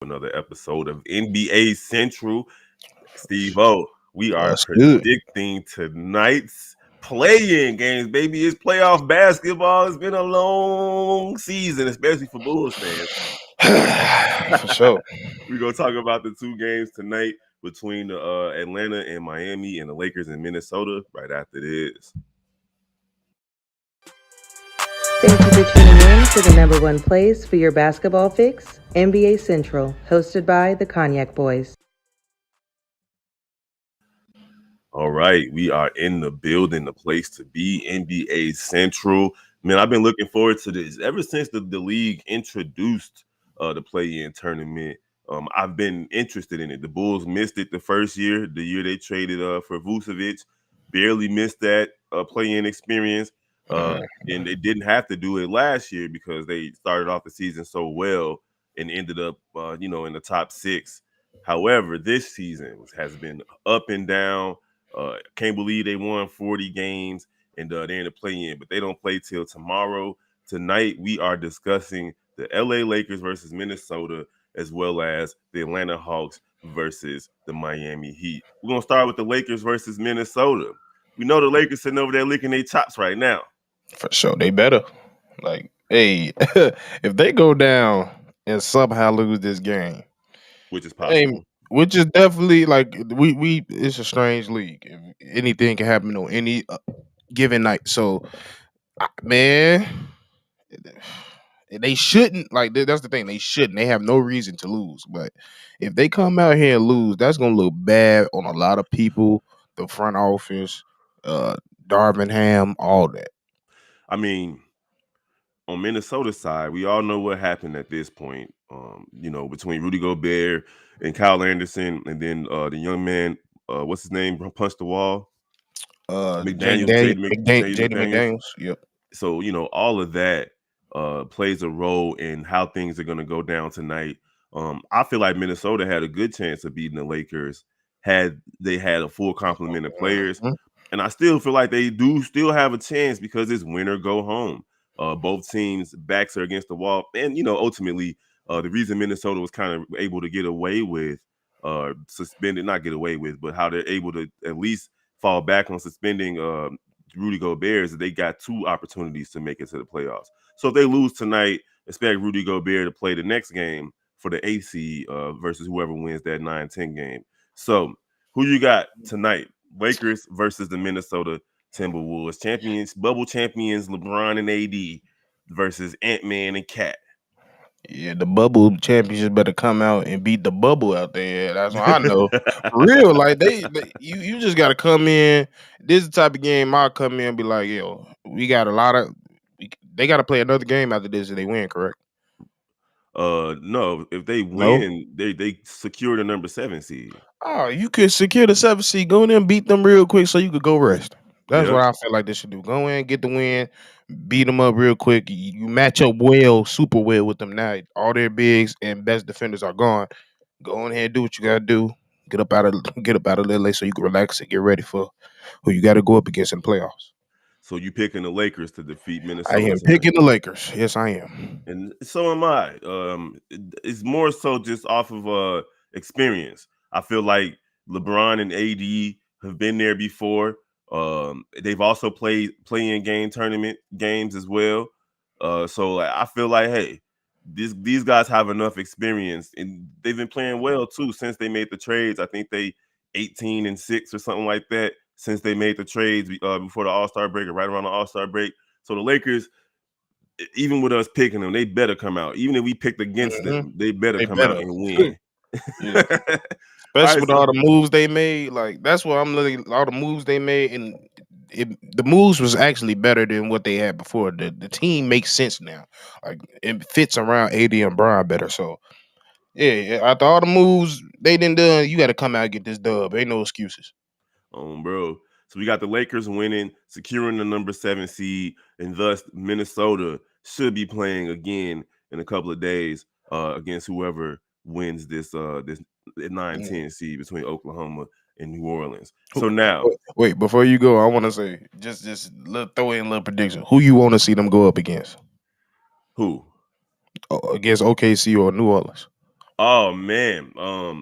another episode of NBA Central. Steve O, we are What's good? predicting tonight's play-in games, baby. It's playoff basketball. It's been a long season, especially for Bulls fans. For sure. We're going to talk about the two games tonight between Atlanta and Miami and the Lakers and Minnesota right after this. Thank you for tuning in to the number one place for your basketball fix, NBA Central, hosted by the Cognac Boys. All right, we are in the building, the place to be, NBA Central. Man, I've been looking forward to this ever since the league introduced the play-in tournament. I've been interested in it. The Bulls missed it the first year, the year they traded for Vucevic, barely missed that play-in experience. And they didn't have to do it last year because they started off the season so well and ended up, in the top six. However, this season has been up and down. Can't believe they won 40 games and they're in the play-in, but they don't play till tomorrow. Tonight, we are discussing the LA Lakers versus Minnesota, as well as the Atlanta Hawks versus the Miami Heat. We're going to start with the Lakers versus Minnesota. We know the Lakers sitting over there licking their chops right now. For sure. They better. Like, hey, if they go down and somehow lose this game, Which is possible. which is definitely like we it's a strange league. Anything can happen on any given night. So, man, they shouldn't. Like that's the thing. They shouldn't. They have no reason to lose. But if they come out here and lose, that's gonna look bad on a lot of people. The front office, Darvingham, all that. I mean, on Minnesota's side, we all know what happened at this point. Between Rudy Gobert and Kyle Anderson, and then the young man, what's his name, punched the wall. McDaniels, Jaden Jaden McDaniels. McDaniels. Yep. So all of that plays a role in how things are going to go down tonight. I feel like Minnesota had a good chance of beating the Lakers had they had a full complement of players. Mhm. And I still feel like they do still have a chance because it's win or go home. Both teams' backs are against the wall. And, ultimately, the reason Minnesota was kind of able to get away with not get away with, but how they're able to at least fall back on suspending Rudy Gobert is that they got two opportunities to make it to the playoffs. So if they lose tonight, expect Rudy Gobert to play the next game for the AC versus whoever wins that 9-10 game. So who you got tonight? Lakers versus the Minnesota Timberwolves. Bubble champions LeBron and AD versus Ant-Man and Cat. Yeah, the bubble champions better come out and beat the bubble out there. That's what I know. For real, like you just gotta come in. This is the type of game I'll come in and be like, yo, we got a lot of. They got to play another game after this if they win, correct? No, if they No. win, they secure the number 7 seed. Oh, you could secure the 7th seed. Go in there and beat them real quick so you could go rest. That's Yep. what I feel like they should do. Go in, get the win, beat them up real quick. You match up well, super well with them now. All their bigs and best defenders are gone. Go in here and do what you gotta do. Get up out of LA so you can relax and get ready for who you got to go up against in the playoffs. So you picking the Lakers to defeat I Minnesota am tonight. picking the Lakers. Yes, I am. And so am I. It's more so just off of experience. I feel like LeBron and AD have been there before. They've also played play-in game tournament games as well. So like, I feel like, hey, these guys have enough experience, and they've been playing well too since they made the trades. I think they 18-6 or something like that since they made the trades before the All-Star break or right around the All-Star break. So the Lakers, even with us picking them, they better come out. Even if we picked against them, they better They come out better. and win. Yeah. All Especially right, with so all the moves they made. Like that's what I'm looking. All the moves they made, and the moves was actually better than what they had before. The team makes sense now. Like it fits around AD and Brian better. So yeah, after all the moves they done done, you got to come out and get this dub. Ain't no excuses. bro. So we got the Lakers winning, securing the number 7 seed, and thus Minnesota should be playing again in a couple of days against whoever wins this 9-10 seed between Oklahoma and New Orleans. So now, Wait, before you go, I want to say just throw in a little prediction. Who you want to see them go up against? who? Against OKC or New Orleans? Oh man,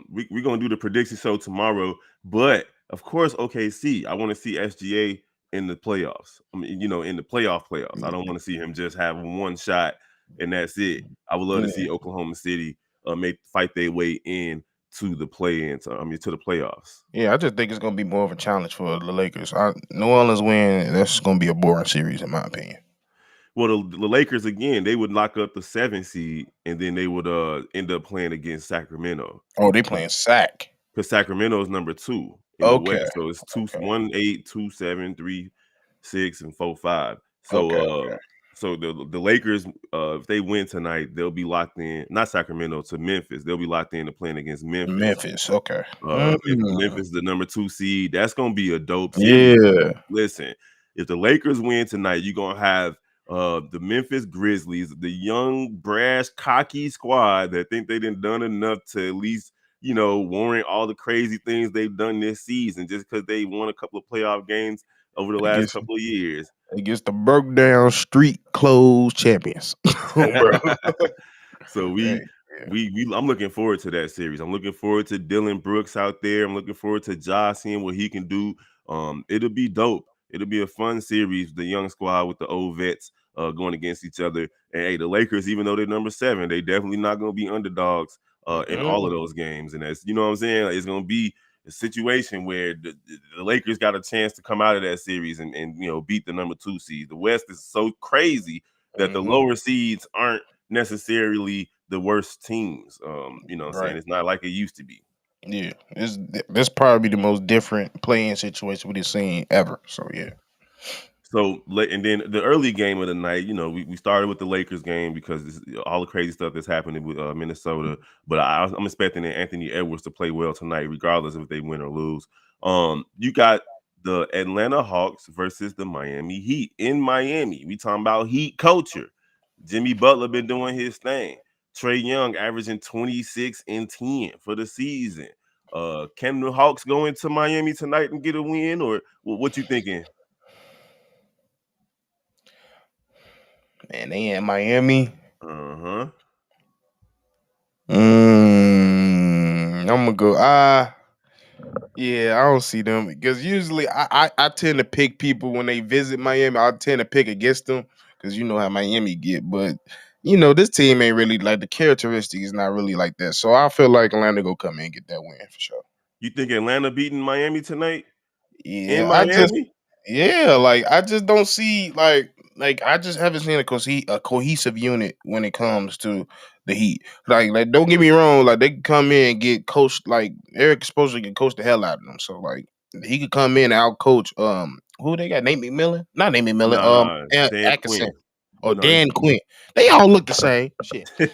we gonna do the prediction show tomorrow, but of course OKC. I want to see SGA in the playoffs. I mean, in the playoffs. I don't want to see him just have one shot and that's it. I would love to Yeah, see Oklahoma City make fight their way in to the play-ins. I mean, to the playoffs. yeah. I just think it's gonna be more of a challenge for the Lakers. New Orleans win. That's gonna be a boring series, in my opinion. Well, the Lakers again, they would lock up the 7 seed, and then they would end up playing against Sacramento. Oh, they playing sack. Because Sacramento is number 2 in the Okay, West. So it's two okay, 1-8, 2-7, 3-6, and 4-5. So okay, okay. the Lakers, if they win tonight, they'll be locked in, not Sacramento, to Memphis. They'll be locked in to playing against Memphis. Memphis. Okay. Mm, Memphis is the number 2 seed. That's gonna be a dope series. yeah. Listen, if the Lakers win tonight, you're gonna have the Memphis Grizzlies, the young, brash, cocky squad that think they done enough to at least warrant all the crazy things they've done this season just because they won a couple of playoff games over the last Against couple of years. against the broke down street clothes champions, bro. So Hey, we yeah. we I'm looking forward to that series. I'm looking forward to Dylan Brooks out there. I'm looking forward to Josh seeing what he can do. It'll be dope. It'll be a fun series. The young squad with the old vets going against each other. And hey, the Lakers, even though they're number 7, they definitely not going to be underdogs in all of Mm, those games. And that's what I'm saying. Like, it's going to be a situation where the Lakers got a chance to come out of that series and beat the number 2 seed. The West is so crazy that the mhm. lower seeds aren't necessarily the worst teams. What I'm saying? Right. It's not like it used to be. Yeah. This probably the most different playing situation we've seen ever. So yeah. So and then the early game of the night, we started with the Lakers game because all the crazy stuff that's happening with Minnesota. But I'm expecting Anthony Edwards to play well tonight, regardless of if they win or lose. You got the Atlanta Hawks versus the Miami Heat in Miami. We talking about Heat culture. Jimmy Butler been doing his thing. Trey Young averaging 26 and 10 for the season. Can the Hawks go into Miami tonight and get a win, or what you thinking? Man, they in Miami. Uh-huh. I'm gonna go. Yeah, I don't see them because usually I tend to pick people when they visit Miami. I tend to pick against them because you know how Miami get. But this team ain't really like the characteristics is not really like that. So I feel like Atlanta go come in and get that win for sure. You think Atlanta beating Miami tonight in Yeah, Miami? like I just don't see like I just haven't seen a cohesive unit when it comes to the Heat. Like don't get me wrong, like they can come in and get coached. Like Eric Spoelstra can coach the hell out of them. So like he could come in and out coach who they got, Nate McMillan, not Nate McMillan, Nah, Dan Atkinson Quinn. or Well, no, it's Dan Quinn. They all look the same. Shit, but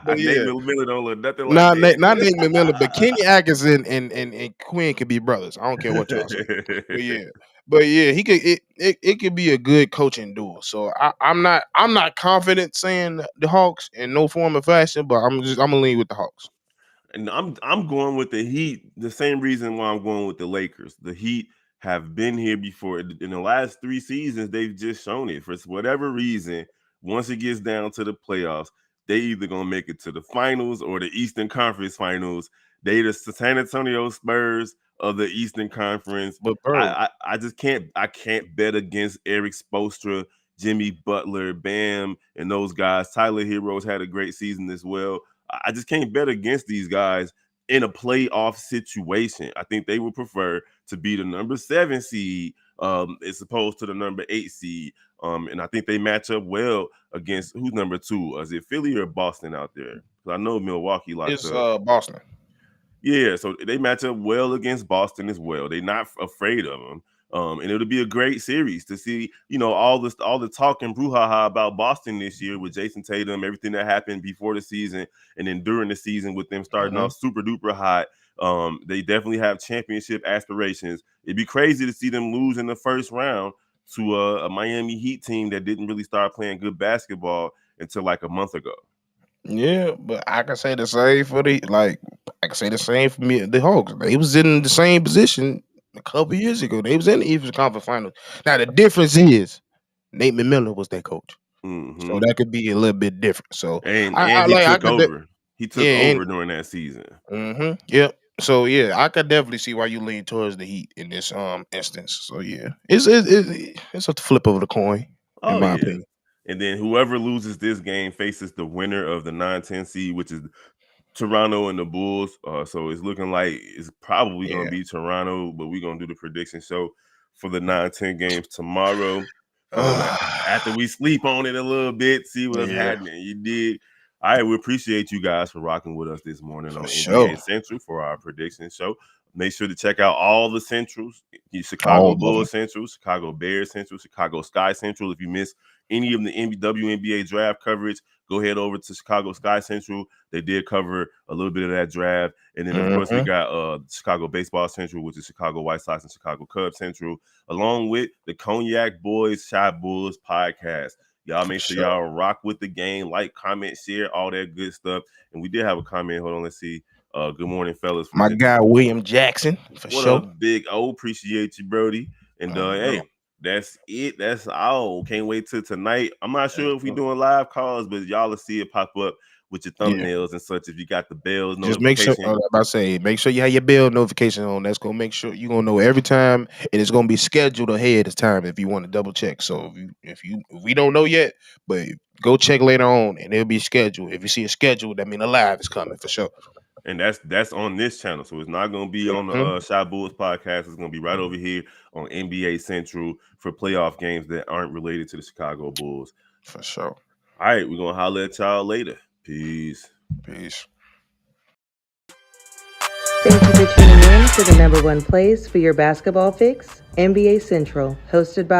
Nate yeah. Miller don't look nothing like Not Dan Nate, not Nate McMillan, but Kenny Atkinson and Quinn could be brothers. I don't care what y'all say. But Quinn. yeah, but yeah, he could. It could be a good coaching duel. So I'm not confident saying the Hawks in no form or fashion, but I'm gonna lean with the Hawks. And I'm going with the Heat. The same reason why I'm going with the Lakers. The Heat have been here before. In the last 3 seasons, they've just shown it. For whatever reason, once it gets down to the playoffs, they either gonna make it to the finals or the Eastern Conference Finals. They the San Antonio Spurs of the Eastern Conference. But bro, I just can't bet against Eric Spoelstra, Jimmy Butler, Bam, and those guys. Tyler Heroes had a great season as well. I just can't bet against these guys in a playoff situation. I think they would prefer to be the number 7 seed as opposed to the number 8 seed. And I think they match up well against who's number 2. Is it Philly or Boston out there? Because I know Milwaukee locked it's up. Boston. Yeah, so they match up well against Boston as well. They're not afraid of them. And it'll be a great series to see, all the talk and brouhaha about Boston this year with Jason Tatum, everything that happened before the season and then during the season with them starting Hmm. off super duper hot. They definitely have championship aspirations. It'd be crazy to see them lose in the first round to a Miami Heat team that didn't really start playing good basketball until like a month ago. Yeah, but I can say the same for I can say the same for me. The Hawks, they was in the same position a couple years ago. They was in the Eastern Conference Finals. Now the difference is Nate McMillan was their coach. So Hmm. that could be a little bit different. So And I he like I took could over. He took Yeah, and over during that season. yep. So yeah, I could definitely see why you lean towards the Heat in this instance. So yeah, it's a flip of the coin, in Oh my yeah. opinion. And then whoever loses this game faces the winner of the 9-10 seed, which is Toronto and the Bulls. So it's looking like it's probably going to Yeah. be Toronto, but we're going to do the prediction show for the 9-10 games tomorrow. Uh, After we sleep on it a little bit, see what's Yeah, happening. You did. All right, we appreciate you guys for rocking with us this morning for on sure. NBA Central for our prediction show. Make sure to check out all the Centrals: the All Chicago of them. Bulls Central, Chicago Bears Central, Chicago Sky Central. If you miss any of the WNBA draft coverage, go head over to Chicago Sky Central. They did cover a little bit of that draft. And then, of course, we Hmm. got Chicago Baseball Central, which is Chicago White Sox and Chicago Cubs Central, along with the Cognac Boys Shot Bulls podcast. Y'all For make sure sure. y'all rock with the game, like, comment, share, all that good stuff. And we did have a comment. Hold on, let's see. Good morning, fellas from My Central. guy William Jackson, for What sure. up, Big O? Appreciate you, Brody. And Uh-huh. hey, that's it. That's all. Can't wait till tonight. I'm not sure if we Uh-huh. doing live calls, but y'all will see it pop up with your Yeah. thumbnails and such. If you got the bells Just make sure. notification, About to say, make sure you have your bell notification on. That's gonna make sure you gonna know every time, and it's gonna be scheduled ahead of time if you want to double check. So if we don't know yet, but go check later on, and it'll be scheduled. If you see a schedule, that mean a live is coming for sure. and that's on this channel. So it's not gonna be on the Mhm. Shot Bulls podcast. It's gonna be right over here on NBA Central for playoff games that aren't related to the Chicago Bulls. For sure. All right, we're gonna holler at y'all later. Peace. Peace. Thank you for tuning in to the number one place for your basketball fix, NBA Central, hosted by